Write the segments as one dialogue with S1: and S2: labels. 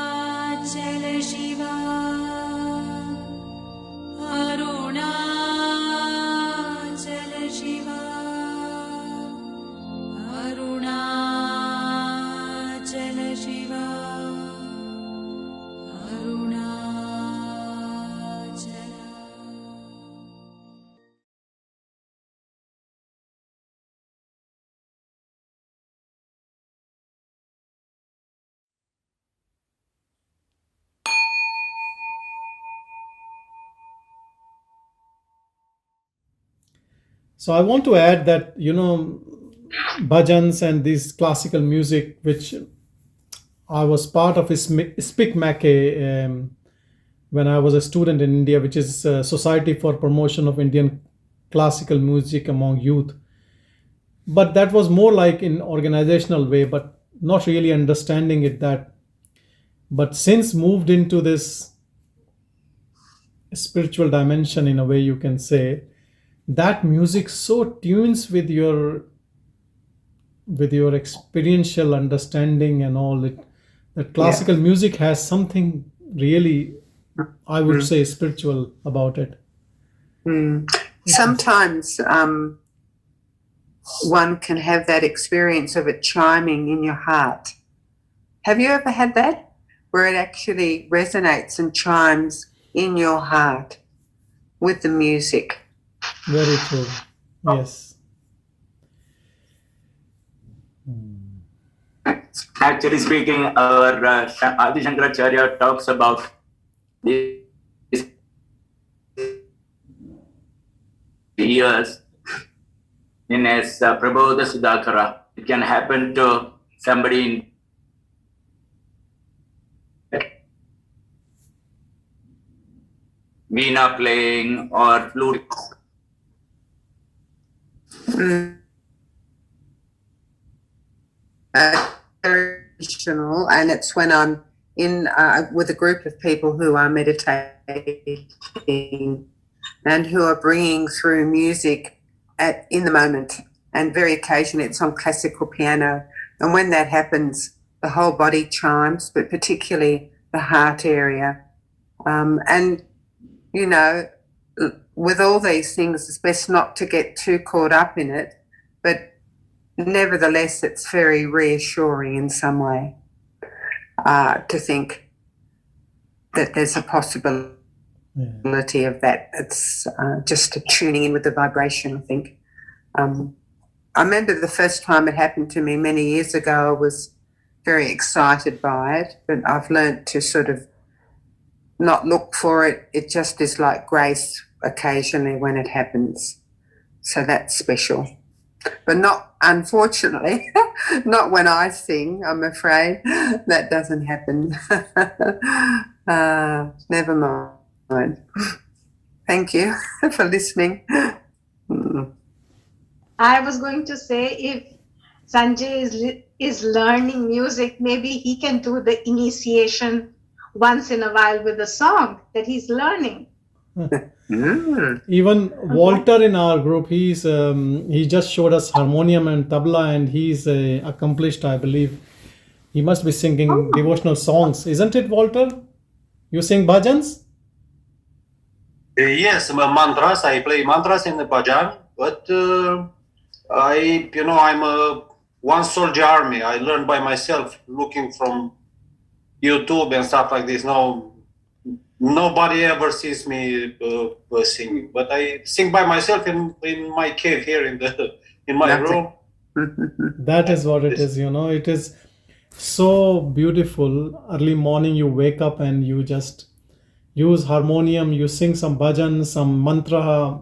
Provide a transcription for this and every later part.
S1: Arunachala Shiva, Arunachala Shiva, Arunachala Shiva, Arunachala.
S2: So I want to add that, bhajans and this classical music, which I was part of is SPIC-MACE when I was a student in India, which is Society for Promotion of Indian Classical Music among Youth. But that was more like in organizational way, but not really understanding it that. But since moved into this spiritual dimension, in a way you can say, that music so tunes with your experiential understanding and all it. That classical music has something really, I would say, spiritual about it.
S3: Sometimes one can have that experience of it chiming in your heart. Have you ever had that? Where it actually resonates and chimes in your heart with the music.
S2: Very true. Yes.
S4: Actually speaking, our Adi Shankaracharya talks about these years in his Prabodha Sudhakara. It can happen to somebody in veena playing or flute.
S3: Traditional, and it's when I'm in with a group of people who are meditating and who are bringing through music in the moment, and very occasionally it's on classical piano, and when that happens the whole body chimes, but particularly the heart area. And with all these things it's best not to get too caught up in it, but nevertheless it's very reassuring in some way to think that there's a possibility of that. It's just a tuning in with the vibration, I think. I remember the first time it happened to me many years ago, I was very excited by it, but I've learnt to sort of not look for it. It just is like grace occasionally when it happens. So that's special. But not, unfortunately, not when I sing, I'm afraid. That doesn't happen. Never mind. Thank you for listening.
S5: I was going to say, if Sanjay is learning music, maybe he can do the initiation once in a while with a song that he's learning.
S2: Even Walter in our group, he just showed us harmonium and tabla, and he's accomplished, I believe. He must be singing devotional songs, isn't it, Walter? You sing bhajans?
S6: Yes, mantras. I play mantras in the bhajan, but I'm a one-soldier army. I learned by myself, looking from YouTube and stuff like this. No, nobody ever sees me singing, but I sing by myself in my cave here in my room.
S2: That is what it is. It is so beautiful. Early morning you wake up and you just use harmonium, you sing some bhajan, some mantra.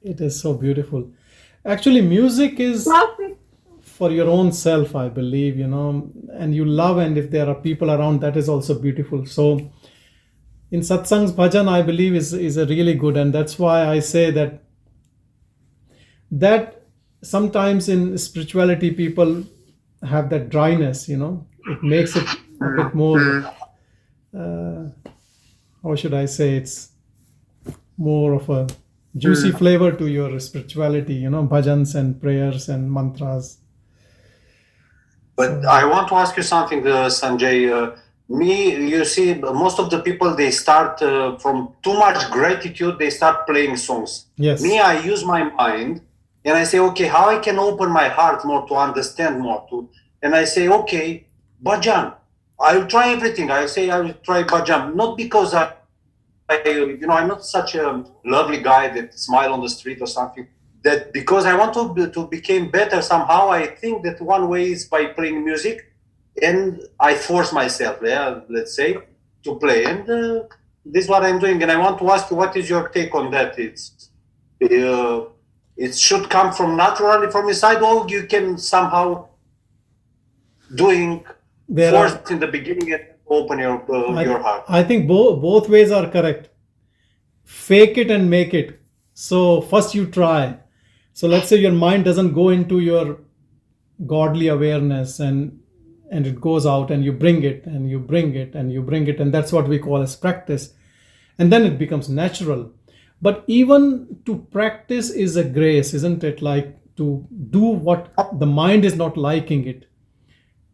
S2: It is so beautiful. Actually, music is for your own self, I believe, and you love, and if there are people around, that is also beautiful. So in Satsangs, bhajan, I believe is a really good, and that's why I say that sometimes in spirituality people have that dryness, it makes it a bit more, how should I say, it's more of a juicy flavor to your spirituality, bhajans and prayers and mantras.
S6: But I want to ask you something, Sanjay. You see, most of the people, they start from too much gratitude, they start playing songs.
S2: Yes.
S6: Me, I use my mind and I say, okay, how I can open my heart more to understand more. And I say, okay, bhajan. I will try everything. I say I will try bhajan. Not because I'm not such a lovely guy that smile on the street or something. That because I want to become better somehow, I think that one way is by playing music. And I force myself, let's say, to play. And this is what I'm doing. And I want to ask you, what is your take on that? It should come from naturally from inside, or you can somehow force in the beginning and open your heart.
S2: I think both ways are correct. Fake it and make it. So first you try. So let's say your mind doesn't go into your godly awareness and it goes out, and you bring it and you bring it and you bring it, and that's what we call as practice. And then it becomes natural. But even to practice is a grace, isn't it? Like to do what the mind is not liking it.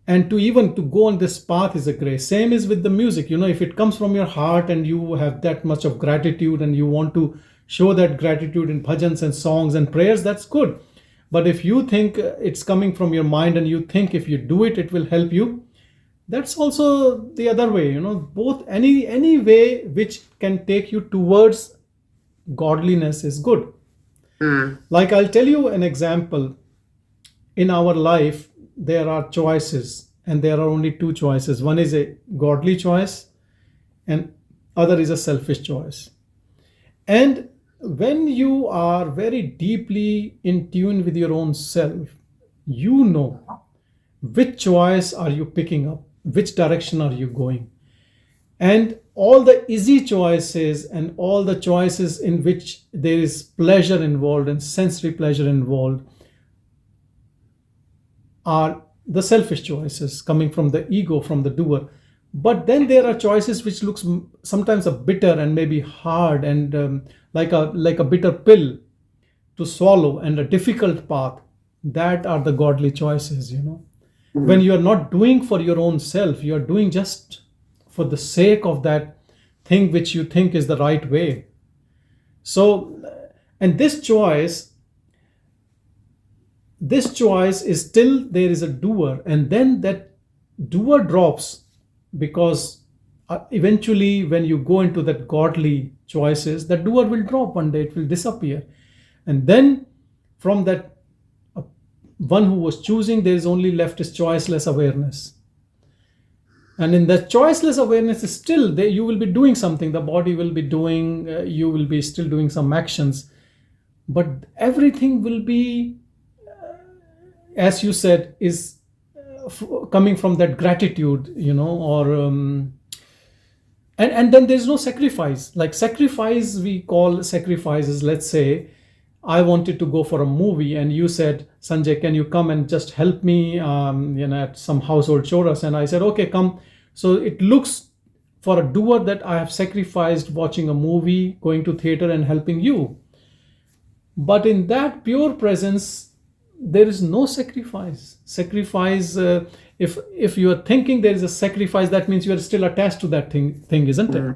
S2: And to go on this path is a grace. Same is with the music. If it comes from your heart and you have that much of gratitude and you want to show that gratitude in bhajans and songs and prayers, that's good. But if you think it's coming from your mind and you think if you do it, it will help you, that's also the other way. Both any way which can take you towards godliness is good. Like I'll tell you an example. In our life, there are choices, and there are only two choices. One is a godly choice and other is a selfish choice. And when you are very deeply in tune with your own self, you know which choice are you picking up, which direction are you going. And all the easy choices and all the choices in which there is pleasure involved and sensory pleasure involved are the selfish choices coming from the ego, from the doer. But then there are choices which looks sometimes a bitter and maybe hard and like a bitter pill to swallow and a difficult path. That are the godly choices, When you are not doing for your own self, you are doing just for the sake of that thing which you think is the right way. So, and this choice is still there is a doer, and then that doer drops, because eventually when you go into that godly choices, that doer will drop one day, it will disappear. And then from that one who was choosing, there is only left is choiceless awareness. And in that choiceless awareness is still there, you will be doing something, the body will be doing, you will be still doing some actions, but everything will be, as you said, is coming from that gratitude, and then there's no sacrifice. Like sacrifice, we call sacrifices. Let's say I wanted to go for a movie and you said, Sanjay, can you come and just help me at some household chores? And I said, okay, come. So it looks for a doer that I have sacrificed watching a movie, going to theater and helping you. But in that pure presence, there is no sacrifice. If you are thinking there is a sacrifice, that means you are still attached to that thing, isn't it?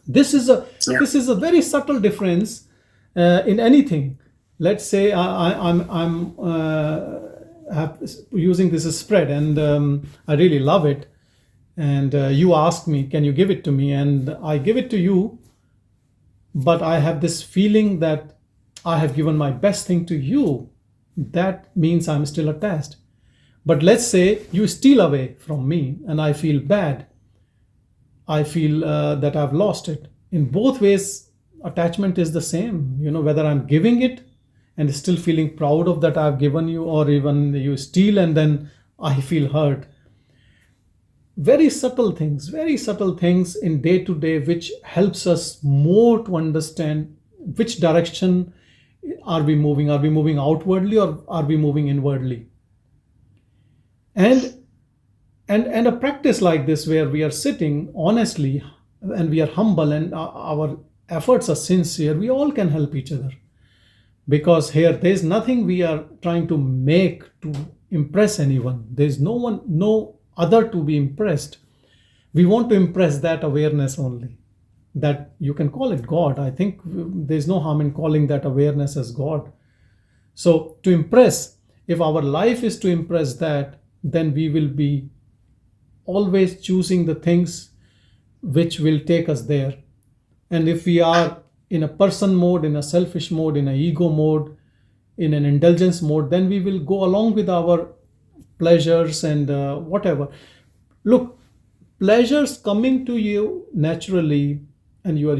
S2: This is a very subtle difference in anything. Let's say I'm using this as spread, and I really love it. And you ask me, can you give it to me? And I give it to you, but I have this feeling that I have given my best thing to you. That means I'm still attached. But let's say you steal away from me and I feel bad. I feel that I've lost it. In both ways, attachment is the same. Whether I'm giving it and still feeling proud of that I've given you, or even you steal and then I feel hurt. Very subtle things in day to day, which helps us more to understand which direction are we moving. Are we moving outwardly or are we moving inwardly? And a practice like this, where we are sitting honestly and we are humble and our efforts are sincere, we all can help each other. Because here there is nothing we are trying to make to impress anyone. There's no other to be impressed. We want to impress that awareness only. That you can call it God. I think there's no harm in calling that awareness as God. So to impress, if our life is to impress that, then we will be always choosing the things which will take us there. And if we are in a person mode, in a selfish mode, in an ego mode, in an indulgence mode, then we will go along with our pleasures and whatever. Look, pleasures coming to you naturally, and you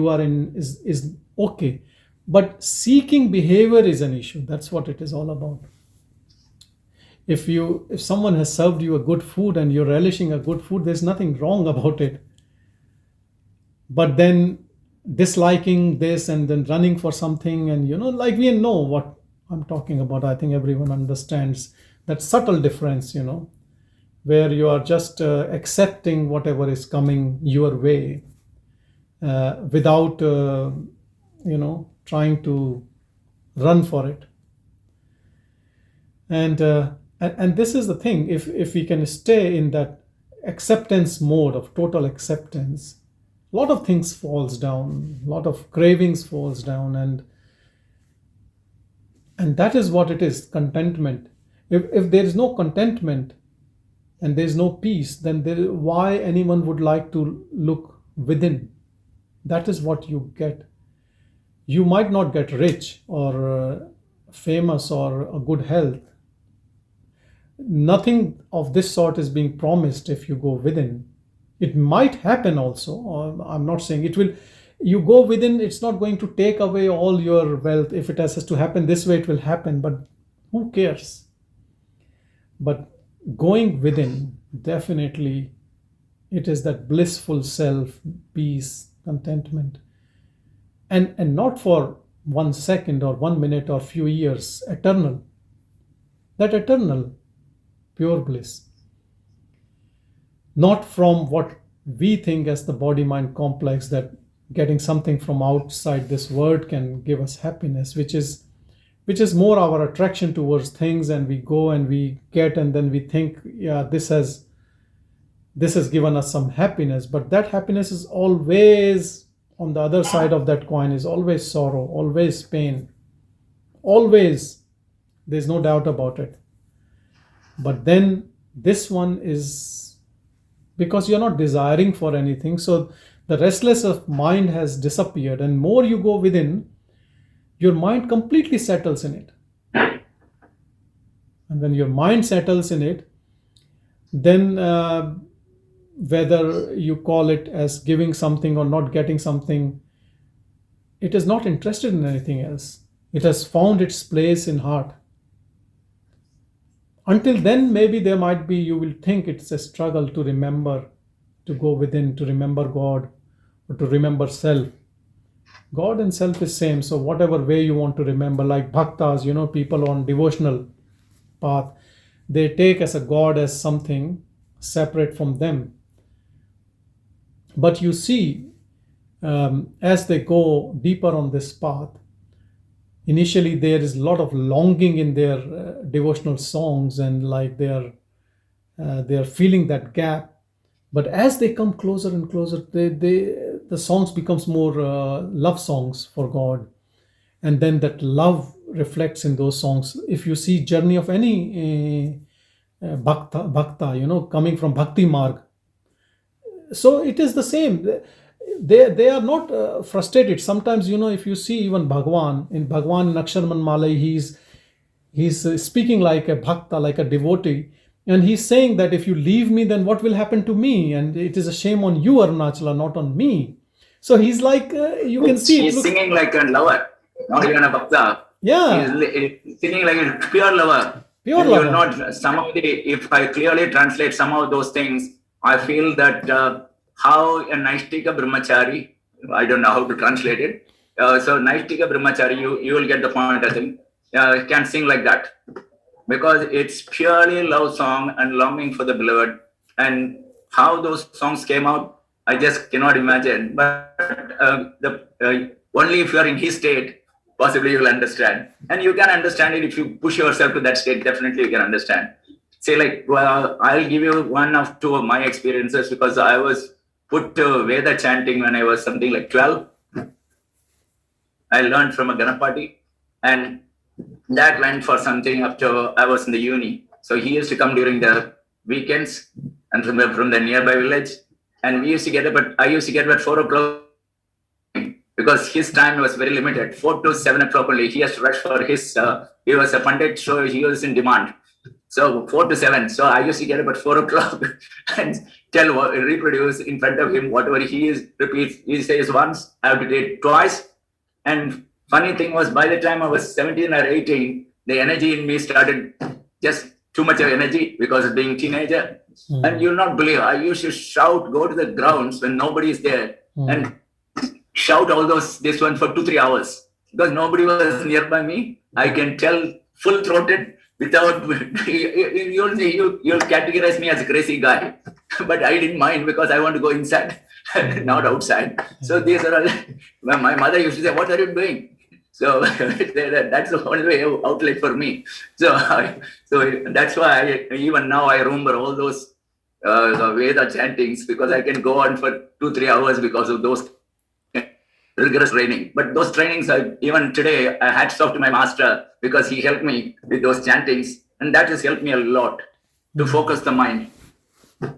S2: are in is okay, but seeking behavior is an issue. That's what it is all about. If someone has served you a good food and you're relishing a good food, there's nothing wrong about it. But then disliking this and then running for something, and like we know what I'm talking about. I think everyone understands that subtle difference, where you are just accepting whatever is coming your way without trying to run for it. And this is the thing. If we can stay in that acceptance mode of total acceptance, a lot of things falls down, a lot of cravings falls down, and that is what it is, contentment. If there is no contentment and there is no peace, then why anyone would like to look within? That is what you get. You might not get rich or famous or a good health. Nothing of this sort is being promised if you go within. It might happen also. I'm not saying it will. You go within, it's not going to take away all your wealth. If it has to happen this way, it will happen. But who cares? But going within, definitely, it is that blissful self, peace, contentment. And not for 1 second or 1 minute or few years, eternal. That eternal, pure bliss. Not from what we think as the body-mind complex, that getting something from outside this world can give us happiness, which is more our attraction towards things, and we go and we get, and then we think, yeah, this has given us some happiness. But that happiness is always, on the other side of that coin, is always sorrow, always pain, always. There's no doubt about it. But then this one is because you're not desiring for anything. So the restlessness of mind has disappeared, and more you go within, your mind completely settles in it. And when your mind settles in it, then whether you call it as giving something or not getting something, it is not interested in anything else. It has found its place in heart. Until then, maybe there might be, you will think it's a struggle to remember, to go within, to remember God, or to remember self. God and self is same. So whatever way you want to remember, like bhaktas, people on devotional path, they take as a God as something separate from them. But you see, as they go deeper on this path, initially there is a lot of longing in their devotional songs, and like they are feeling that gap. But as they come closer and closer, the songs becomes more love songs for God, and then that love reflects in those songs. If you see journey of any bhakta, coming from bhakti marg, so it is the same. They are not frustrated. Sometimes, if you see even Bhagavan in Aksharman Malai, he's speaking like a bhakta, like a devotee, and he's saying that if you leave me, then what will happen to me? And it is a shame on you, Arunachala, not on me. So he's like, you can see.
S4: He's singing like a lover, not even a bhakta.
S2: Yeah.
S4: He's singing like a pure lover.
S2: Pure
S4: and
S2: lover.
S4: You will not, somehow, if I clearly translate some of those things, I feel that how a Naishtika Brahmachari, I don't know how to translate it. So Naishtika Brahmachari, you will get the point, I think, can sing like that. Because it's purely love song and longing for the beloved. And how those songs came out, I just cannot imagine. But only if you are in his state, possibly you will understand. And you can understand it if you push yourself to that state, definitely you can understand. Say like, well, I'll give you one of two of my experiences, because I was put to Veda chanting when I was something like 12. I learned from a Ganapati, and that went for something after I was in the uni. So he used to come during the weekends and from the nearby village. And we used to get up I used to get up at 4 o'clock, because his time was very limited, 4 to 7 o'clock only. He has to rush for his, he was a pandit, so he was in demand. So 4 to 7. So I used to get up at 4 o'clock and reproduce in front of him whatever repeats. He says once, I have to do it twice. And funny thing was, by the time I was 17 or 18, the energy in me started just too much of energy because of being teenager. And you'll not believe, I used to shout, go to the grounds when nobody is there and shout all this one for 2-3 hours, because nobody was nearby me. I can tell full throated without, you'll categorize me as a crazy guy, but I didn't mind because I want to go inside, not outside. So these are all, my mother used to say, what are you doing? So that's the only way outlet for me. So that's why even now I remember all those Veda chantings, because I can go on for 2-3 hours because of those rigorous training. But those trainings, even today, hats off to my master, because he helped me with those chantings, and that has helped me a lot to focus the mind.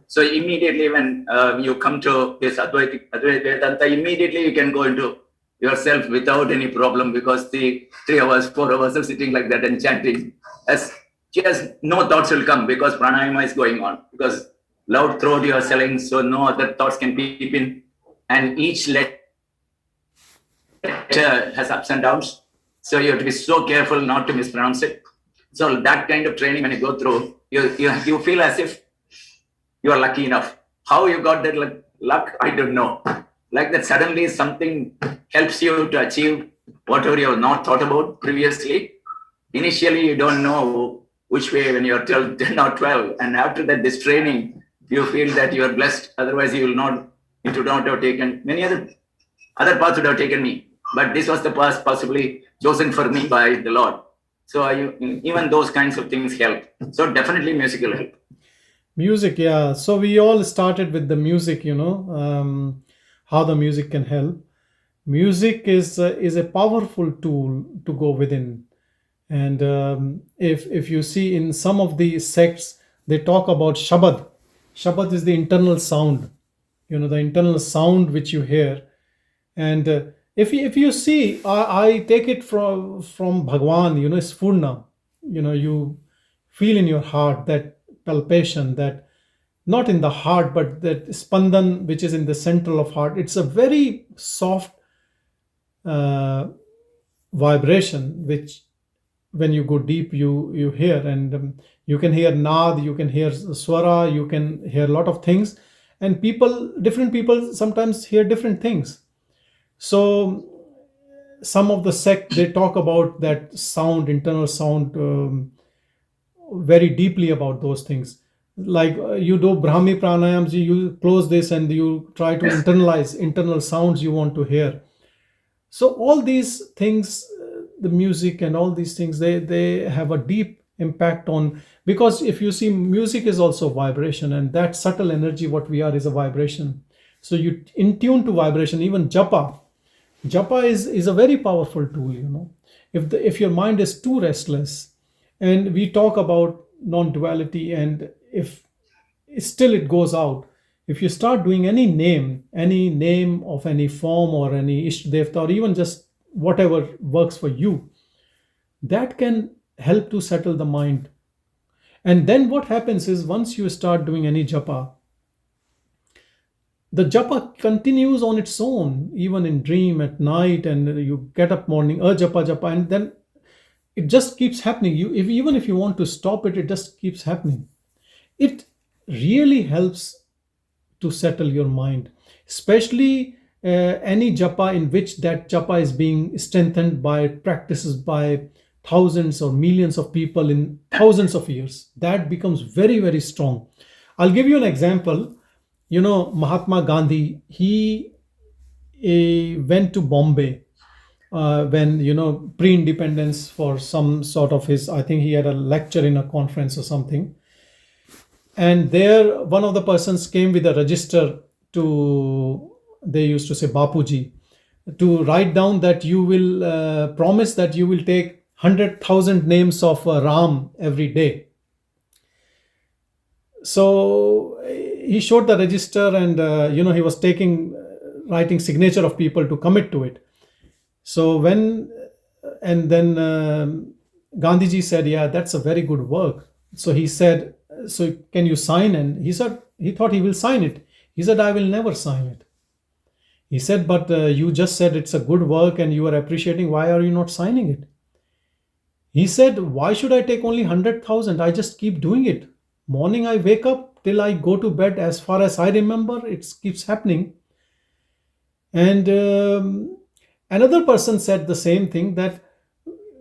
S4: So immediately when you come to this Advaita Vedanta, immediately you can go into yourself without any problem, because the 3 hours, 4 hours of sitting like that and chanting, as just no thoughts will come, because pranayama is going on, because loud throat you are selling, so no other thoughts can peep in, and each letter has ups and downs, so you have to be so careful not to mispronounce it. So that kind of training, when you go through, you feel as if you are lucky enough. How you got that luck, I don't know. Like that suddenly something helps you to achieve whatever you have not thought about previously. Initially, you don't know which way when you're 10 or 12. And after that, this training, you feel that you are blessed. Otherwise, it would not have taken, many other paths would have taken me. But this was the path possibly chosen for me by the Lord. So even those kinds of things help. So definitely music will help.
S2: Music, yeah. So we all started with the music, how the music can help. Music is a powerful tool to go within. And if you see in some of the sects, they talk about Shabad. Shabad is the internal sound, the internal sound which you hear. And if you see, I take it from Bhagavan, it's Spurna. You feel in your heart that palpation, that not in the heart, but that spandan which is in the central of heart. It's a very soft vibration, which when you go deep, you hear. And you can hear nad, you can hear swara, you can hear a lot of things. And different people sometimes hear different things. So some of the sect, they talk about that sound, internal sound, very deeply about those things. Like you do Brahmi pranayams, you close this and you try to internalize internal sounds you want to hear. So all these things, the music and all these things, they have a deep impact on, because if you see, music is also vibration, and that subtle energy what we are is a vibration. So you in tune to vibration. Even Japa is a very powerful tool. If your mind is too restless, and we talk about non-duality, and if still it goes out, if you start doing any name of any form or any Ishtadevta, or even just whatever works for you, that can help to settle the mind. And then what happens is, once you start doing any japa, the japa continues on its own, even in dream at night, and you get up morning, japa, and then it just keeps happening. Even if you want to stop it, it just keeps happening. It really helps to settle your mind, especially any japa in which that japa is being strengthened by practices by thousands or millions of people in thousands of years. That becomes very, very strong. I'll give you an example. Mahatma Gandhi, he went to Bombay, when, pre-independence, for some sort of his, I think he had a lecture in a conference or something. And there, one of the persons came with a register to, they used to say Bapuji, to write down that you will promise that you will take 100,000 names of Ram every day. So he showed the register, and he was writing signature of people to commit to it. So then Gandhiji said, yeah, that's a very good work. So he said, so can you sign? And he said, he thought he will sign it. He said, I will never sign it. He said, but you just said it's a good work and you are appreciating. Why are you not signing it? He said, why should I take only 100,000? I just keep doing it. Morning I wake up till I go to bed. As far as I remember, it keeps happening. And another person said the same thing, that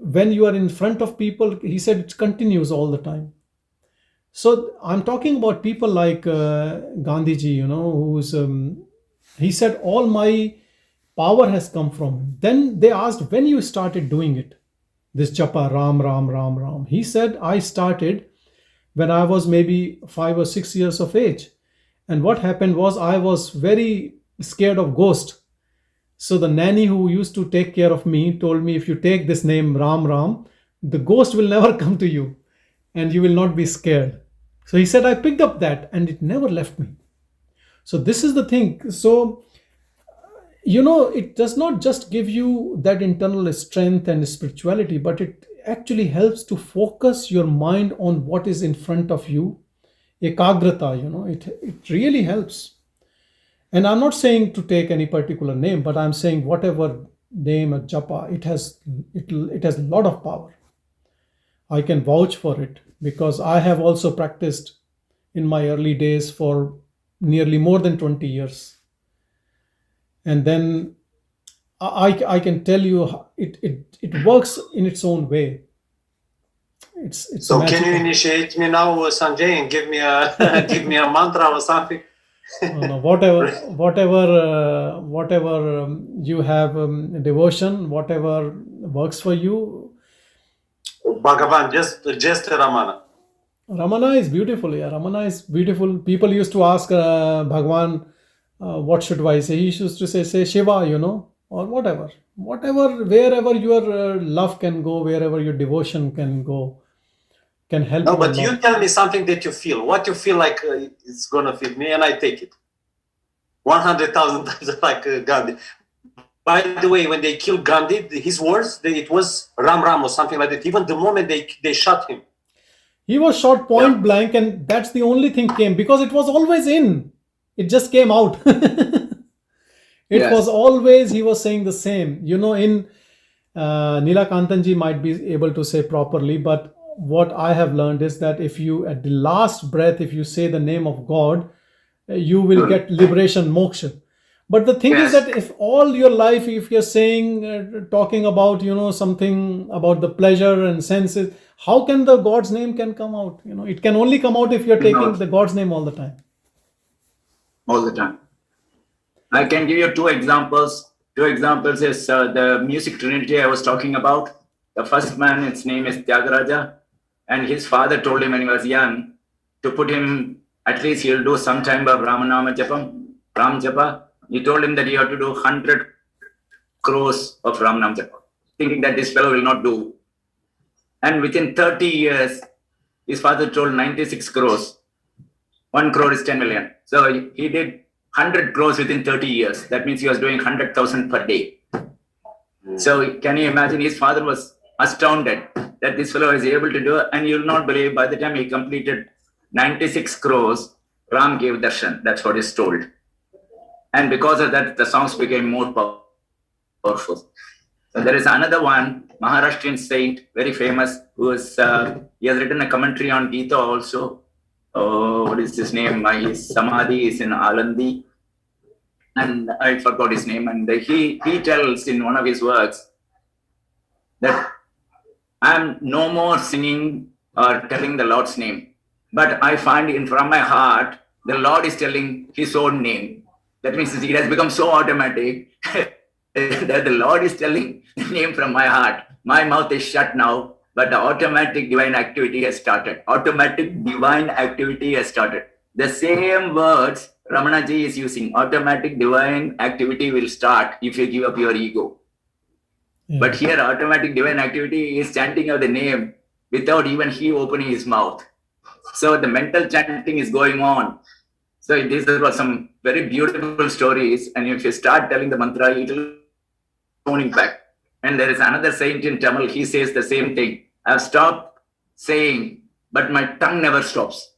S2: when you are in front of people, he said it continues all the time. So I'm talking about people like Gandhiji, who's he said all my power has come from him. Then they asked, when you started doing it, this japa, Ram, Ram, Ram, Ram. He said, I started when I was maybe 5 or 6 years of age. And what happened was, I was very scared of ghosts. So the nanny who used to take care of me told me, if you take this name Ram, Ram, the ghost will never come to you and you will not be scared. So he said, I picked up that and it never left me. So this is the thing. So, it does not just give you that internal strength and spirituality, but it actually helps to focus your mind on what is in front of you. Ekagrata, it really helps. And I'm not saying to take any particular name, but I'm saying whatever name a japa, it has a lot of power. I can vouch for it because I have also practiced in my early days for nearly more than 20 years. And then I can tell you it works in its own way. It's
S6: so can you initiate me now, Sanjay, and give me a give me a mantra or something?
S2: No, whatever you have devotion, whatever works for you.
S6: Bhagavan, just Ramana.
S2: Ramana is beautiful. Yeah, Ramana is beautiful. People used to ask Bhagavan, what should I say? He used to say Shiva, or whatever, wherever your love can go, wherever your devotion can go, can help.
S6: No, but you tell me something that you feel. What you feel like it's gonna fit me, and I take it. 100,000 times like Gandhi. By the way, when they killed Gandhi, his words, it was Ram Ram or something like that. Even the moment they shot him.
S2: He was shot point blank, and that's the only thing came, because it was always in. It just came out. It was always, he was saying the same. In Nilakantanji might be able to say properly, but what I have learned is that if you, at the last breath, if you say the name of God, you will get liberation, moksha. But the thing is that if all your life, if you're saying, talking about, something about the pleasure and senses, how can the God's name can come out? It can only come out if you're taking the God's name all the time.
S4: All the time. I can give you two examples. Two examples is the music trinity I was talking about. The first man, his name is Tyagaraja, and his father told him when he was young to put him, at least he'll do some time of Ramanama Japam, Ram Japa. He told him that you have to do 100 crores of Ramanam Japa, thinking that this fellow will not do. And within 30 years, his father told 96 crores. 1 crore is 10 million. So he did 100 crores within 30 years. That means he was doing 100,000 per day. So can you imagine? His father was astounded that this fellow is able to do it. And you'll not believe, by the time he completed 96 crores, Ram gave darshan. That's what is told. And because of that, the songs became more powerful. So there is another one, Maharashtrian saint, very famous, who is, he has written a commentary on Gita also. What is his name? His Samadhi is in Alandi. And I forgot his name. And he tells in one of his works that I'm no more singing or telling the Lord's name. But I find from my heart, the Lord is telling his own name. That means it has become so automatic that the Lord is telling the name from my heart. My mouth is shut now, but the automatic divine activity has started. Automatic divine activity has started. The same words Ramana ji is using. Automatic divine activity will start if you give up your ego.
S2: Yeah.
S4: But here, automatic divine activity is chanting of the name without even he opening his mouth. So the mental chanting is going on. So these are some very beautiful stories. And if you start telling the mantra, it will own impact. And there is another saint in Tamil, he says the same thing. I've stopped saying, but my tongue never stops.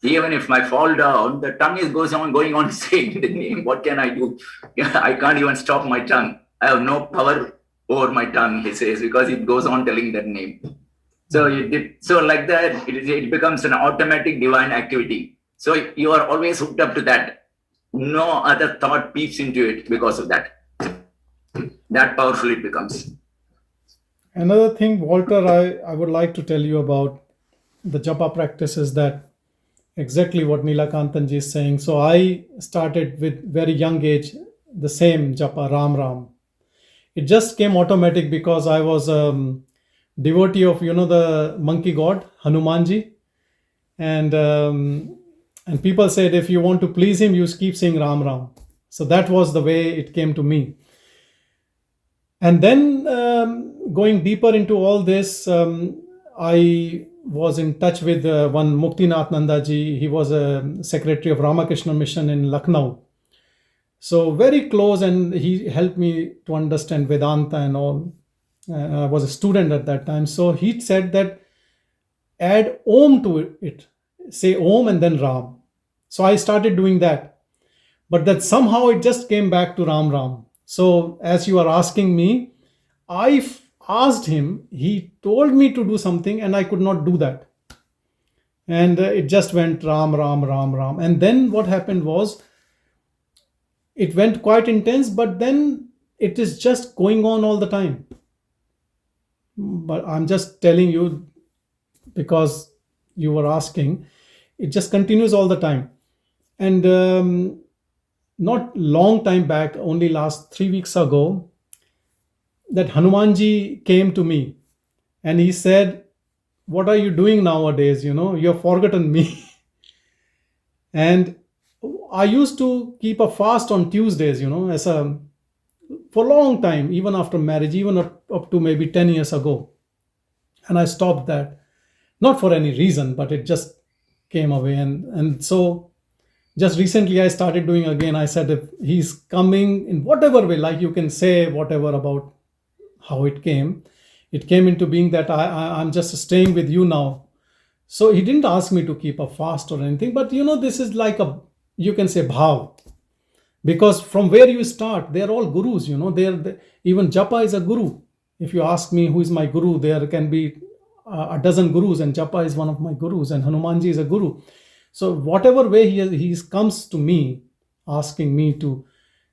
S4: Even if I fall down, the tongue is going on saying the name. What can I do? I can't even stop my tongue. I have no power over my tongue, he says, because it goes on telling that name. So like that, it becomes an automatic divine activity. So you are always hooked up to that. No other thought peeps into it because of that. That powerful it becomes.
S2: Another thing, Walter, I would like to tell you about the japa practice is that exactly what Nilakantanji is saying. So I started with very young age, the same japa, Ram Ram. It just came automatic because I was devotee of, the monkey god, Hanumanji. And people said, if you want to please him, you keep saying Ram Ram. So that was the way it came to me. And then going deeper into all this, I was in touch with one Muktinath Nandaji. He was a secretary of Ramakrishna Mission in Lucknow. So very close, and he helped me to understand Vedanta and all. I was a student at that time. So he said that add Om to it. Say Om and then Ram. So I started doing that. But that somehow it just came back to Ram Ram. So as you are asking me, I asked him, he told me to do something and I could not do that. And it just went Ram, Ram, Ram, Ram. And then what happened was, it went quite intense, but then it is just going on all the time. But I'm just telling you because you were asking, it just continues all the time. And not long time back, only last 3 weeks ago, that Hanumanji came to me and he said, what are you doing nowadays? You have forgotten me. And I used to keep a fast on Tuesdays, for a long time, even after marriage, even up to maybe 10 years ago. And I stopped that, not for any reason, but it just came away. And so just recently I started doing again. I said, if he's coming in whatever way, like you can say whatever about how it came into being, that I'm just staying with you now. So he didn't ask me to keep a fast or anything, but this is like you can say bhav, because from where you start, they're all gurus, even Japa is a guru. If you ask me who is my guru, there can be a dozen gurus, and Japa is one of my gurus, and Hanumanji is a guru. So whatever way he comes to me, asking me to,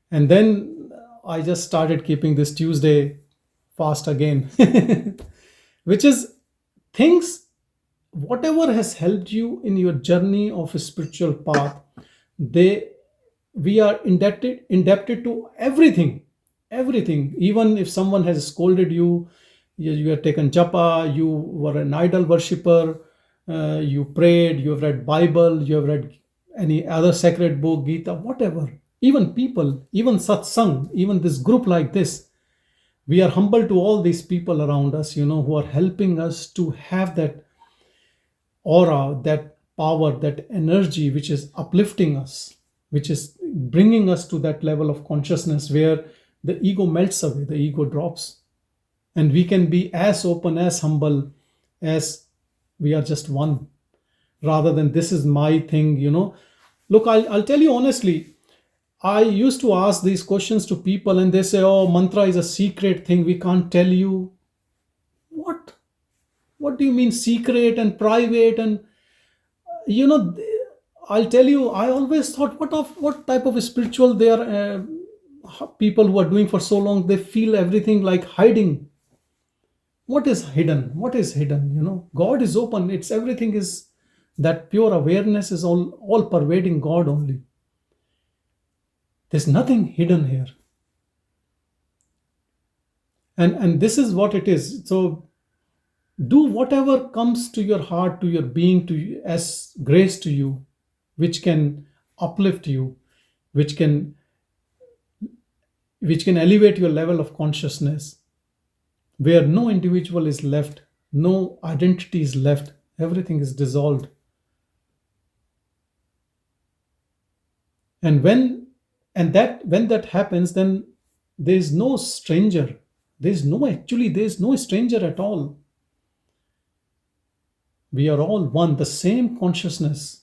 S2: and then I just started keeping this Tuesday fast again, which is things, whatever has helped you in your journey of a spiritual path, we are indebted to everything. Even if someone has scolded you, you have taken japa, you were an idol worshipper, you prayed, you have read Bible, you have read any other sacred book, Gita, whatever, even people, even satsang, even this group like this, we are humble to all these people around us, who are helping us to have that aura, that power, that energy, which is uplifting us, which is bringing us to that level of consciousness where the ego melts away, the ego drops, and we can be as open, as humble as we are just one, rather than this is my thing. Look, I'll tell you honestly, I used to ask these questions to people and they say, oh, mantra is a secret thing, we can't tell you. What do you mean secret and private? And I'll tell you, I always thought, what type of spiritual they are, people who are doing for so long, they feel everything like hiding. What is hidden? God is open. It's everything is that pure awareness is all pervading God only. There's nothing hidden here. And this is what it is. So do whatever comes to your heart, to your being, to you, as grace to you, which can uplift you, which can elevate your level of consciousness, where no individual is left, no identity is left, everything is dissolved. And when that happens, then there is no stranger. There's no stranger at all. We are all one, the same consciousness.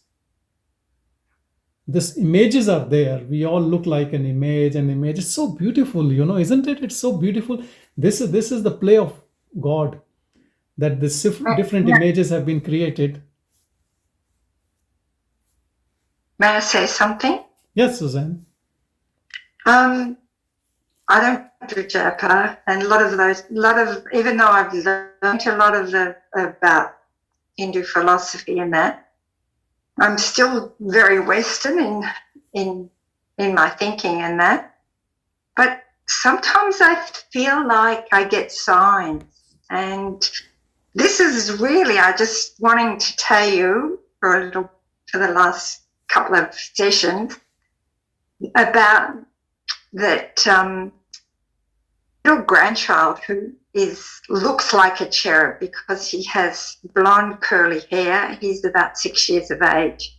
S2: These images are there. We all look like an image. It's so beautiful, isn't it? It's so beautiful. This is the play of God, that the different images have been created.
S5: May I say something?
S2: Yes, Suzanne.
S5: I don't do Japa, and even though I've learned a lot about Hindu philosophy and that, I'm still very Western in my thinking and that. But sometimes I feel like I get signs, and this is really, I just wanting to tell you for the last couple of sessions about that little grandchild who looks like a cherub because he has blonde curly hair. He's about 6 years of age.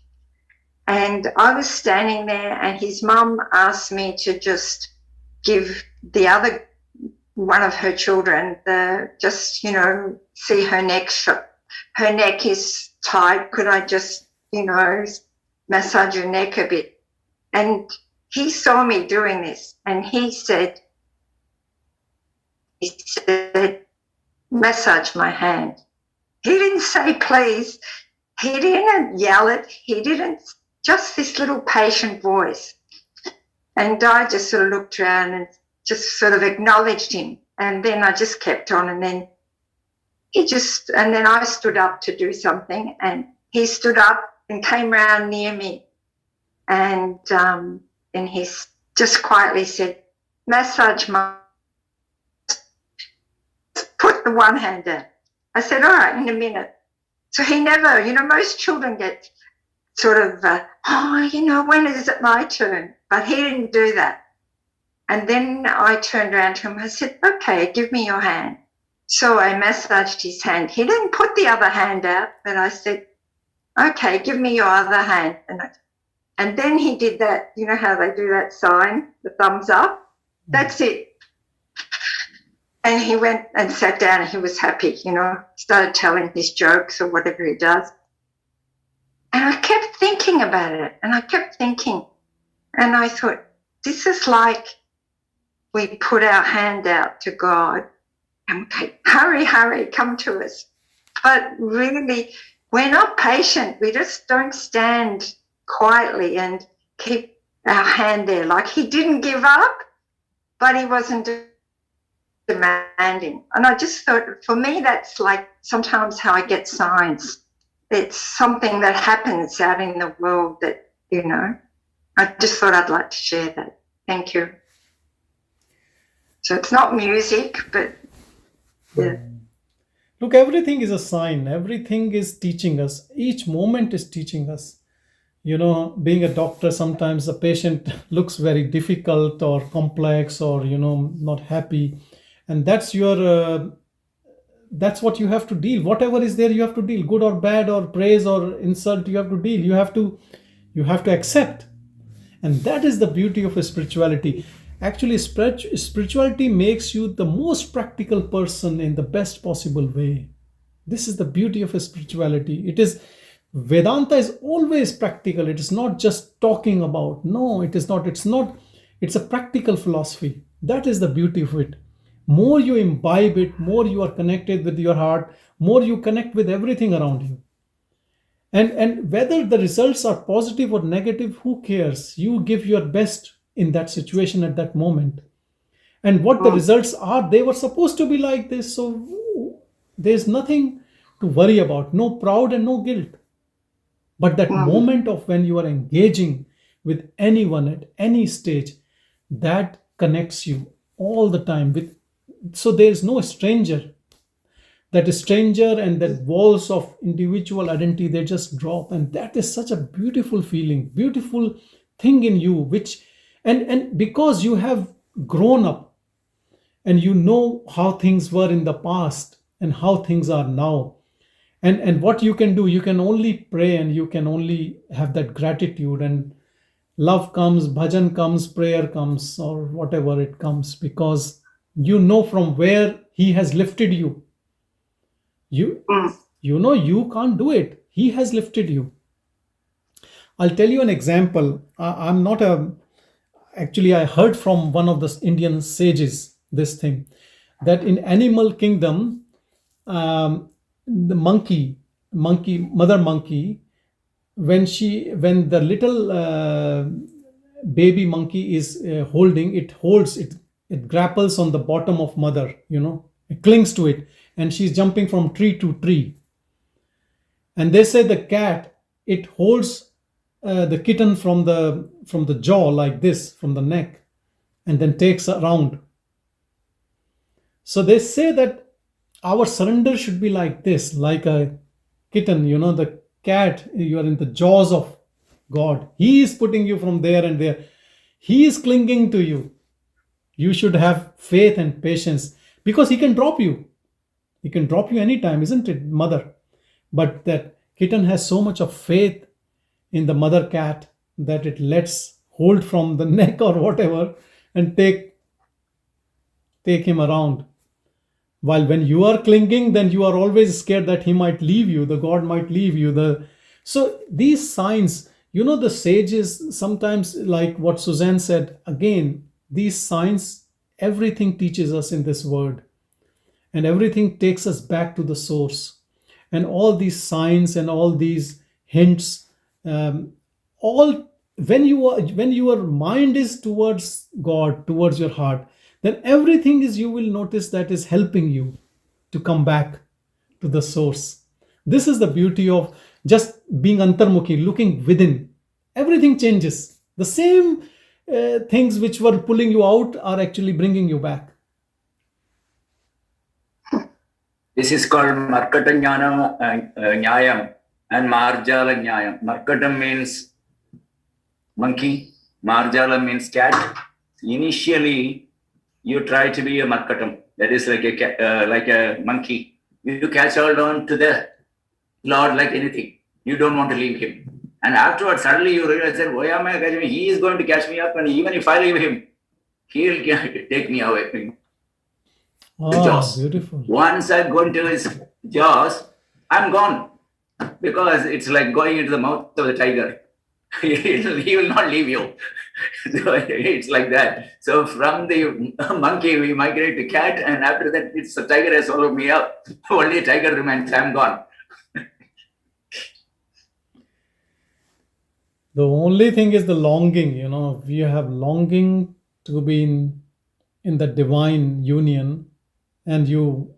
S5: And I was standing there, and his mum asked me to just give the other one of her children see her neck. Her neck is tight. Could I just, massage your neck a bit? And he saw me doing this, and he said, massage my hand. He didn't say please. He didn't yell it. He didn't, just this little patient voice. And I just sort of looked around and just sort of acknowledged him. And then I just kept on, and then and then I stood up to do something, and he stood up and came round near me. And he just quietly said, massage my, put the one hand down. I said, all right, in a minute. So he never, most children get sort of, when is it my turn? But he didn't do that. And then I turned around to him. I said, okay, give me your hand. So I massaged his hand. He didn't put the other hand out, but I said, okay, give me your other hand. And then he did that, how they do that sign, the thumbs up. That's it. And he went and sat down, and he was happy, started telling his jokes or whatever he does. And I kept thinking about it, and I kept thinking. And I thought, this is like we put our hand out to God and okay, hurry, come to us. But really, we're not patient. We just don't stand quietly and keep our hand there. Like he didn't give up, but he wasn't demanding. And I just thought, for me, that's like sometimes how I get signs. It's something that happens out in the world that, I just thought I'd like to share that. Thank you. So it's not music, but yeah.
S2: Look, everything is a sign. Everything is teaching us. Each moment is teaching us. Being a doctor, sometimes a patient looks very difficult or complex or, not happy. And that's that's what you have to deal. Whatever is there, you have to deal. Good or bad or praise or insult, you have to deal. You have to accept. And that is the beauty of a spirituality. Actually, spirituality makes you the most practical person in the best possible way. This is the beauty of a spirituality. Vedanta is always practical. It is not just talking about. No, it is not. It's a practical philosophy. That is the beauty of it. More you imbibe it, more you are connected with your heart, more you connect with everything around you. And whether the results are positive or negative, who cares? You give your best in that situation at that moment. And what the results are, they were supposed to be like this. So there's nothing to worry about. No proud and no guilt. But that moment of when you are engaging with anyone at any stage, that connects you all the time with so there is no stranger. That stranger and that walls of individual identity, they just drop, and that is such a beautiful feeling, beautiful thing in you, which and because you have grown up and you know how things were in the past and how things are now, and what you can do, you can only pray and you can only have that gratitude, and love comes, bhajan comes, prayer comes, or whatever it comes, because you know from where he has lifted you. You know you can't do it. He has lifted you. I'll tell you an example. I'm not a actually, I heard from one of the Indian sages this thing, that in animal kingdom, the mother monkey, when the little baby monkey is holding, it grapples on the bottom of mother, it clings to it, and she's jumping from tree to tree. And they say the cat, it holds the kitten from the jaw like this, from the neck, and then takes around. So they say that our surrender should be like this, like a kitten, the cat, you are in the jaws of God. He is putting you from there and there. He is clinging to you. You should have faith and patience, because he can drop you. He can drop you anytime, isn't it, mother? But that kitten has so much of faith in the mother cat that it lets hold from the neck or whatever and take him around. While when you are clinging, then you are always scared that he might leave you, the God might leave you. So these signs, the sages sometimes, like what Suzanne said, again, these signs, everything teaches us in this word. And everything takes us back to the source. And all these signs and all these hints, all when your mind is towards God, towards your heart, then everything you will notice that is helping you to come back to the source. This is the beauty of just being antarmukhi, looking within. Everything changes. The same things which were pulling you out are actually bringing you back.
S4: This is called Markata Nyayam and Marjala Nyayam. Markata means monkey, Marjala means cat. Initially, you try to be a Markatam, that is like a monkey. You catch hold on to the Lord like anything. You don't want to leave him. And afterwards, suddenly you realize that, why am I catching him? He is going to catch me up, and even if I leave him, he'll take me away. The jaws.
S2: Beautiful.
S4: Once I go into his jaws, I'm gone, because it's like going into the mouth of the tiger. He will not leave you. So it's like that. So from the monkey, we migrate to cat, and after that, it's the tiger has swallowed me up. Only tiger remains. I'm gone.
S2: The only thing is the longing. If you have longing to be in the divine union, and you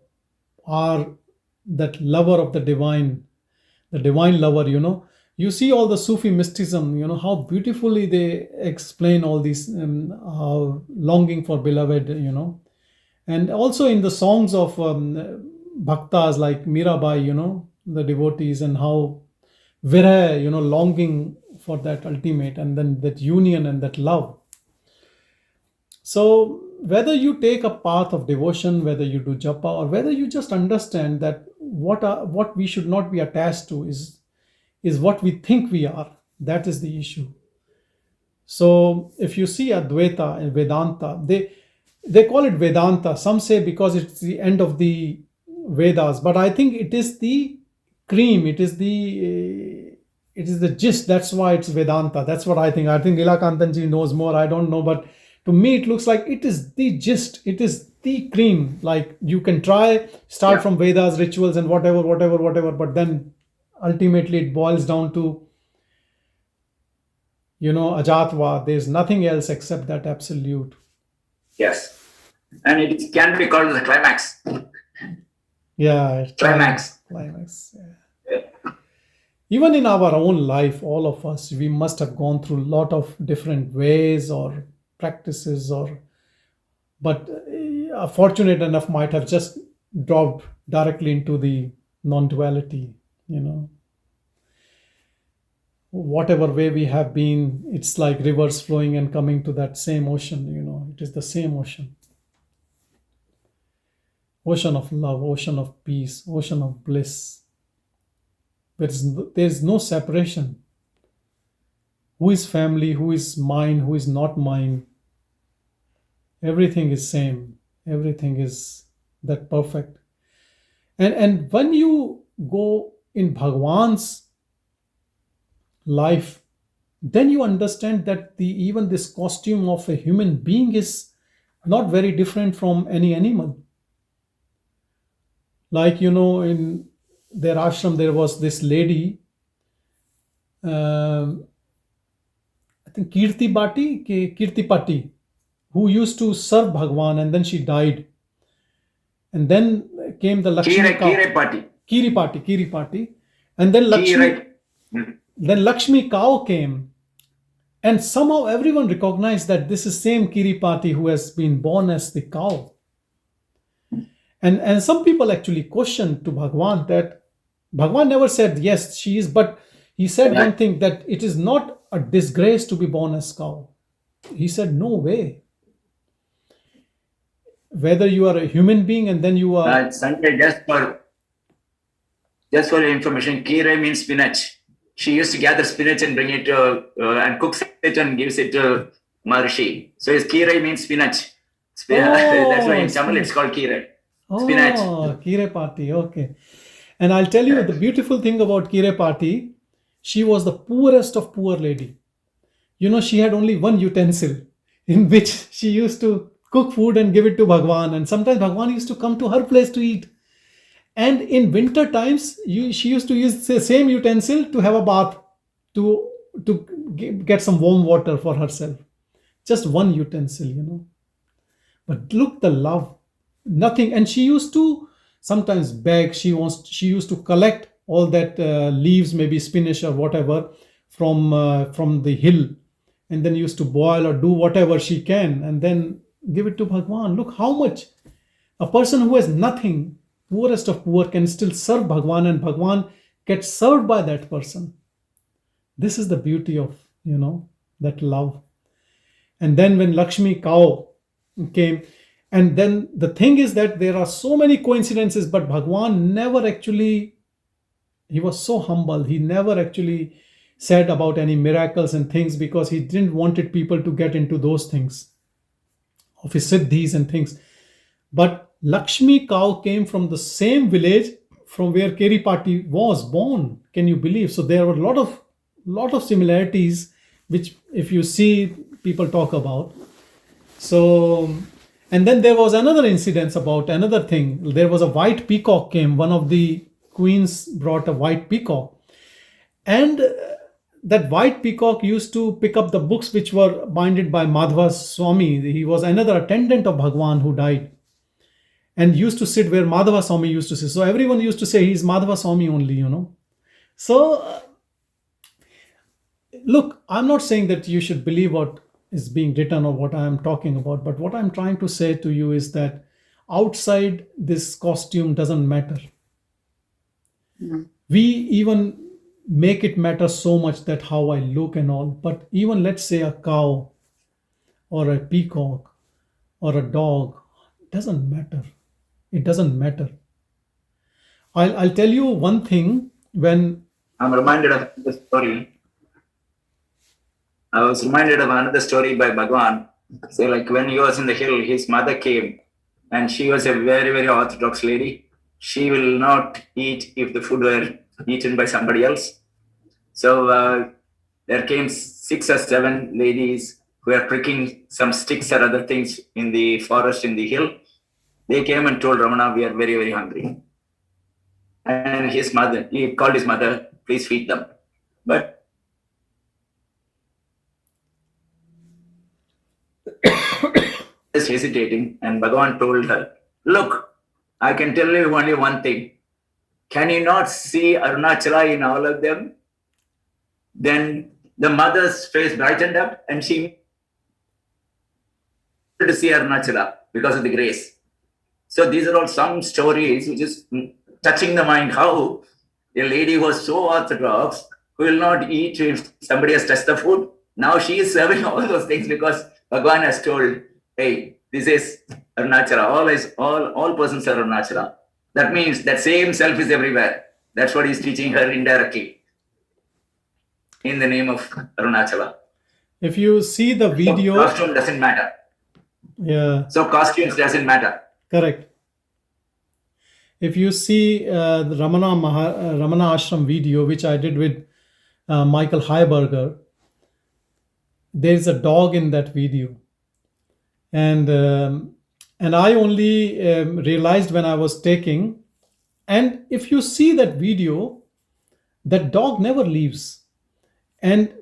S2: are that lover of the divine lover, you see all the Sufi mysticism, how beautifully they explain all these how longing for beloved, and also in the songs of bhaktas like Mirabai, the devotees, and how virah, longing for that ultimate, and then that union and that love. So whether you take a path of devotion, whether you do japa, or whether you just understand that what we should not be attached to is what we think we are, that is the issue. So if you see Advaita and Vedanta, they call it Vedanta. Some say because it's the end of the Vedas, but I think it is the cream, it is the gist. That's why it's Vedanta. That's what I think. I think Nilakantanji knows more. I don't know, but to me, it looks like it is the gist. It is the cream. Like you can start from Vedas, rituals, and whatever, but then ultimately it boils down to, Ajatva. There's nothing else except that absolute.
S4: Yes. And it can be called the climax.
S2: Yeah.
S4: Climax.
S2: Yeah. Even in our own life, all of us, we must have gone through a lot of different ways or practices, but fortunate enough might have just dropped directly into the non-duality, whatever way we have been, it's like rivers flowing and coming to that same ocean. It is the same ocean of love, ocean of peace, ocean of bliss. There's no separation. Who is family, who is mine, who is not mine? Everything is same. Everything is that perfect. And when you go in Bhagavan's life, then you understand that even this costume of a human being is not very different from any animal. Like, in their ashram, there was this lady, I think Kirti Pati, who used to serve Bhagavan, and then she died. And then came the Lakshmi cow. Kiripati. And then Lakshmi cow came. And somehow everyone recognized that this is same Kiripati who has been born as the cow. And some people actually questioned to Bhagavan that Bhagavan never said, yes, she is, but he said one thing, that it is not a disgrace to be born as cow. He said, no way. Whether you are a human being and then you are...
S4: Sanjay, just for information, Kire means spinach. She used to gather spinach and bring it and cooks it and gives it to Maharshi. So Kire means spinach. That's why in Tamil it's called Kire. Spinach.
S2: Oh, Kirepati, okay. And I'll tell you the beautiful thing about Kirepati, she was the poorest of poor lady. She had only one utensil in which she used to cook food and give it to Bhagavan. And sometimes Bhagavan used to come to her place to eat. And in winter times, she used to use the same utensil to have a bath, to get some warm water for herself. Just one utensil, But look, the love. Nothing. And she used to sometimes beg. She used to collect all that leaves, maybe spinach or whatever, from the hill, and then used to boil or do whatever she can, and then give it to Bhagavan. Look how much a person who has nothing, poorest of poor, can still serve Bhagavan, and Bhagavan gets served by that person. This is the beauty of that love. And then when Lakshmi cow came, and then the thing is that there are so many coincidences, but Bhagavan never actually, he was so humble. He never actually said about any miracles and things, because he didn't wanted people to get into those things of his siddhis and things. But Lakshmi cow came from the same village from where Kiripati was born. Can you believe? So there were a lot of similarities, which if you see, people talk about. So... And then there was another incident about another thing. There was a white peacock came. One of the queens brought a white peacock. And that white peacock used to pick up the books which were binded by Madhva Swami. He was another attendant of Bhagavan who died. And used to sit where Madhva Swami used to sit. So everyone used to say he's Madhva Swami only, So, look, I'm not saying that you should believe what is being written or what I am talking about, but what I'm trying to say to you is that outside this costume doesn't matter. We even make it matter so much that how I look and all, but even let's say a cow or a peacock or a dog, doesn't matter. It doesn't matter. I'll tell you one thing. When
S4: I'm reminded of the story. I was reminded of another story by Bhagavan. So like when he was in the hill, his mother came, and she was a very, very orthodox lady. She will not eat if the food were eaten by somebody else. So there came 6 or 7 ladies who were pricking some sticks or other things in the forest, in the hill. They came and told Ramana, we are very, very hungry. And he called his mother, please feed them. But is hesitating, and Bhagavan told her, look, I can tell you only one thing. Can you not see Arunachala in all of them? Then the mother's face brightened up, and she wanted to see Arunachala because of the grace. So these are all some stories which is touching the mind. How a lady was so orthodox who will not eat if somebody has touched the food. Now she is serving all those things because Bhagavan has told, hey, this is Arunachala. All persons are Arunachala. That means that same self is everywhere. That's what he's teaching her indirectly in the name of Arunachala.
S2: If you see the video,
S4: So costume doesn't matter.
S2: yeah,
S4: So costumes doesn't matter.
S2: correct. If you see the Ramana Ashram video, which I did with Michael Heiberger, there is a dog in that video, and I only realized when I was taking. And if you see that video, that dog never leaves. And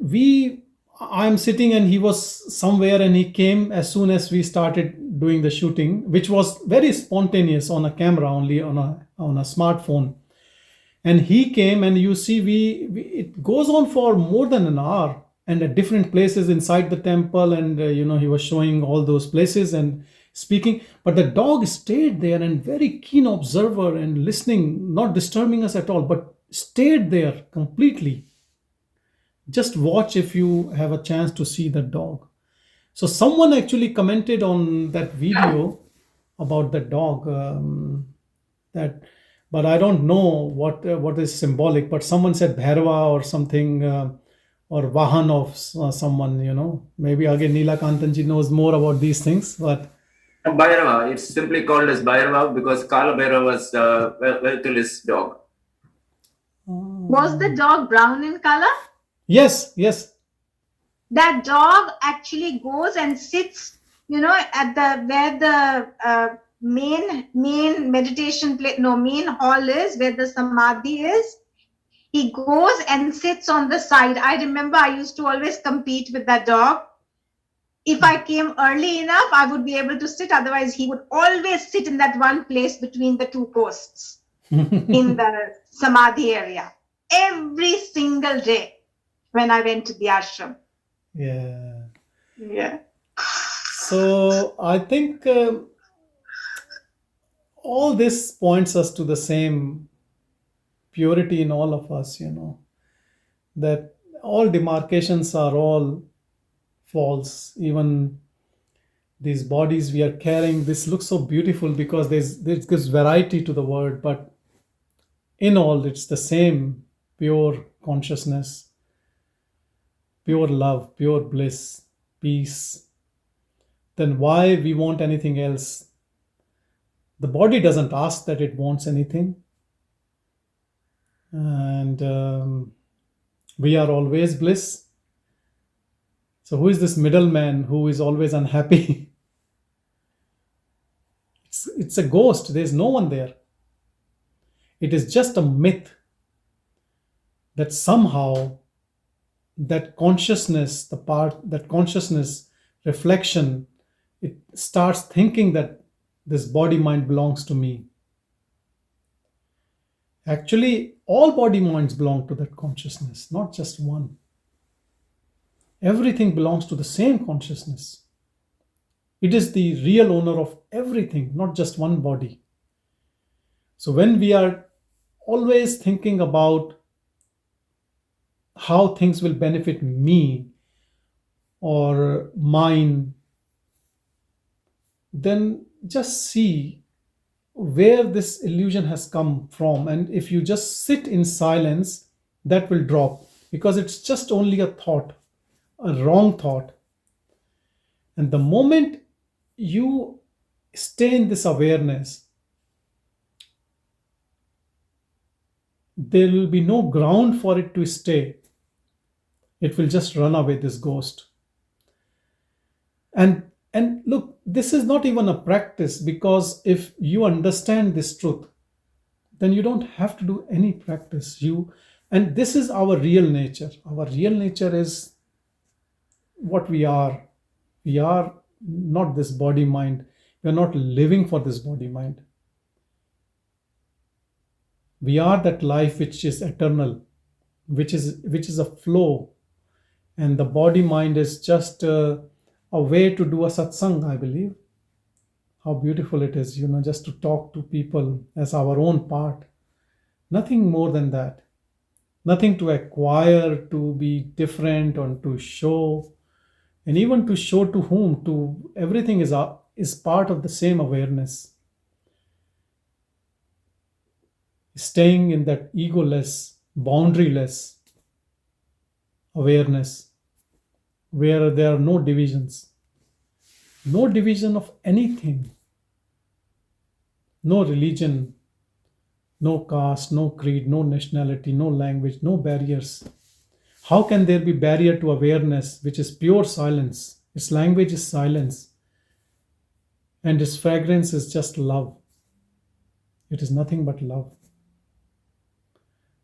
S2: I'm sitting and he was somewhere and he came as soon as we started doing the shooting, which was very spontaneous on a camera, only on a smartphone. And he came, and you see, it goes on for more than an hour, and at different places inside the temple, and he was showing all those places and speaking. But the dog stayed there, and very keen observer and listening, not disturbing us at all, but stayed there completely. Just watch if you have a chance to see the dog. So someone actually commented on that video about the dog, but I don't know what is symbolic. But someone said Bhairava or something, or Vahan of someone. Maybe again Neelakantanji knows more about these things, but
S4: Bhairava, it's simply called as Bhairava because Kala Bhairava was Vetulis dog.
S5: Was the dog brown in color?
S2: yes.
S5: That dog actually goes and sits, at where the main meditation main hall is, where the samadhi is. He goes and sits on the side. I remember I used to always compete with that dog. If I came early enough, I would be able to sit. Otherwise, he would always sit in that one place between the two posts in the samadhi area every single day when I went to the ashram. Yeah.
S2: So I think all this points us to the same purity in all of us, that all demarcations are all false. Even these bodies we are carrying, this looks so beautiful because there's gives variety to the word, but in all it's the same pure consciousness, pure love, pure bliss, peace. Then why we want anything else? The body doesn't ask that it wants anything, and we are always bliss. So who is this middleman who is always unhappy? It's a ghost. There's no one there. It is just a myth that somehow that consciousness, reflection, it starts thinking that this body-mind belongs to me. Actually, all body-minds belong to that consciousness, not just one. Everything belongs to the same consciousness. It is the real owner of everything, not just one body. So when we are always thinking about how things will benefit me or mine, then just see where this illusion has come from. And if you just sit in silence, that will drop, because it's just only a thought, a wrong thought. And the moment you stay in this awareness, there will be no ground for it to stay. It will just run away, this ghost. And look, this is not even a practice, because if you understand this truth, then you don't have to do any practice. And this is our real nature. Our real nature is what we are. We are not this body mind. We are not living for this body mind. We are that life which is eternal, which is a flow, and the body mind is just a way to do a satsang, I believe. how beautiful it is, just to talk to people as our own part. Nothing more than that. Nothing to acquire, to be different, or to show. And even to show to whom, to everything is part of the same awareness. Staying in that egoless, boundaryless awareness where there are no divisions. No division of anything. No religion, no caste, no creed, no nationality, no language, no barriers. How can there be barrier to awareness, which is pure silence? Its language is silence. And its fragrance is just love. It is nothing but love.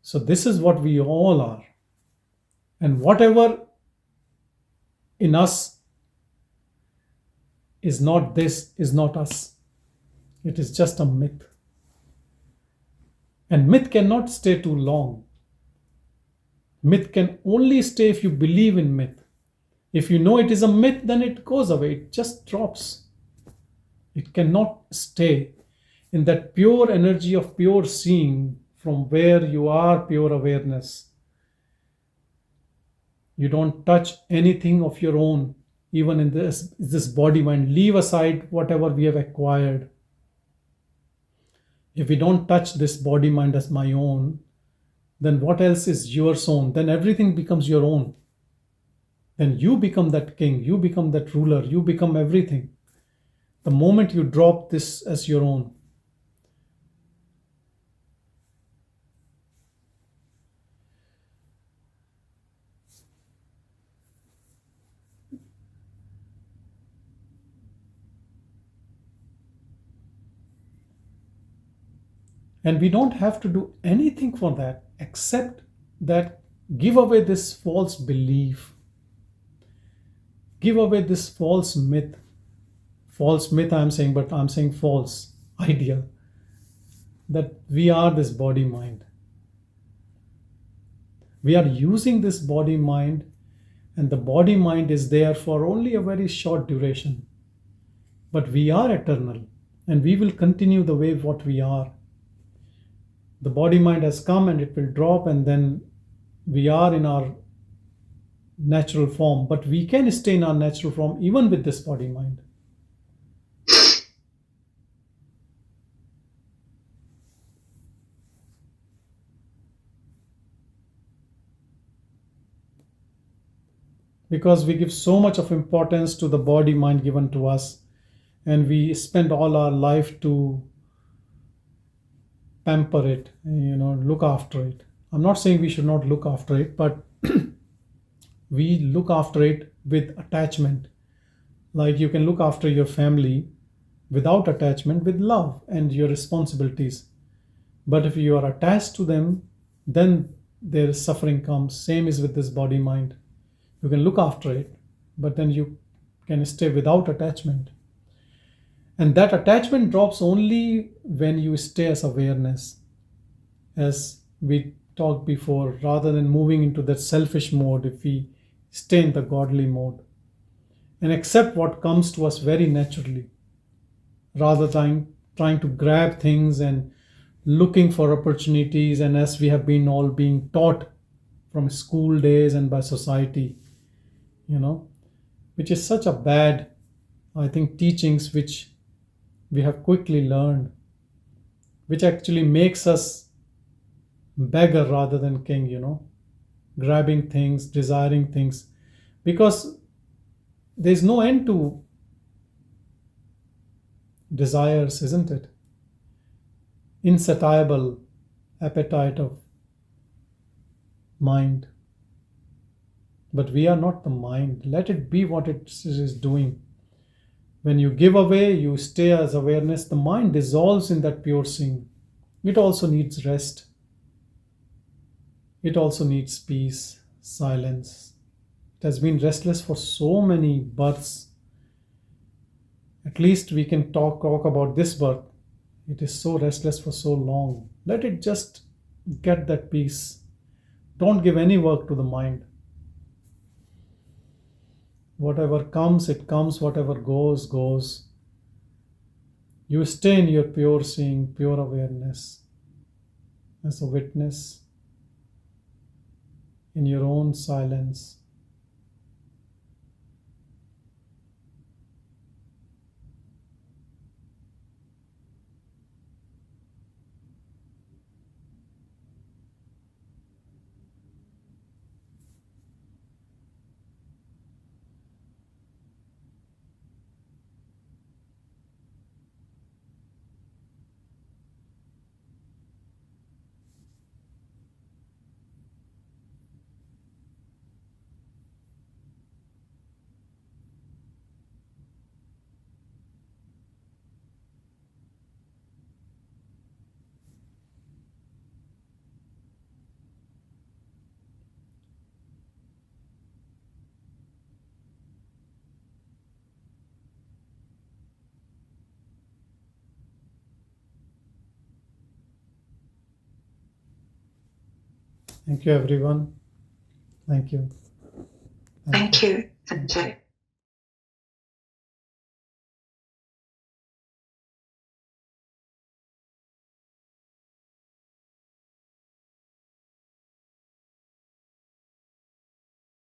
S2: So this is what we all are. And whatever in us is not this, is not us. It is just a myth. And myth cannot stay too long. Myth can only stay if you believe in myth. If you know it is a myth, then it goes away. It just drops. It cannot stay in that pure energy of pure seeing from where you are pure awareness. You don't touch anything of your own, even in this body mind. Leave aside whatever we have acquired. If we don't touch this body mind as my own, then what else is yours own? Then everything becomes your own. Then you become that king, you become that ruler, you become everything. The moment you drop this as your own. And we don't have to do anything for that except that give away this false belief. Give away this false myth. False myth I'm saying, but I'm saying false idea that we are this body mind. We are using this body mind, and the body mind is there for only a very short duration. But we are eternal, and we will continue the way what we are. The body mind has come and it will drop, and then we are in our natural form. But we can stay in our natural form even with this body mind. Because we give so much of importance to the body mind given to us, and we spend all our life to pamper it, look after it. I'm not saying we should not look after it, but we look after it with attachment. Like you can look after your family without attachment, with love and your responsibilities. But if you are attached to them, then their suffering comes. Same is with this body mind. You can look after it, but then you can stay without attachment. And that attachment drops only when you stay as awareness. As we talked before, rather than moving into that selfish mode, if we stay in the godly mode and accept what comes to us very naturally, rather than trying to grab things and looking for opportunities, and as we have been all being taught from school days and by society, which is such a bad, I think, teachings which we have quickly learned, which actually makes us beggar rather than king, grabbing things, desiring things, because there's no end to desires, isn't it? Insatiable appetite of mind. But we are not the mind. Let it be what it is doing. When you give away, you stay as awareness, the mind dissolves in that pure seeing. It also needs rest. It also needs peace, silence. It has been restless for so many births. At least we can talk about this birth. It is so restless for so long. Let it just get that peace. Don't give any work to the mind. Whatever comes, it comes. Whatever goes, goes. You stay in your pure seeing, pure awareness, as a witness in your own silence. Thank you, everyone. Thank you.
S5: Thank you, Sanjay.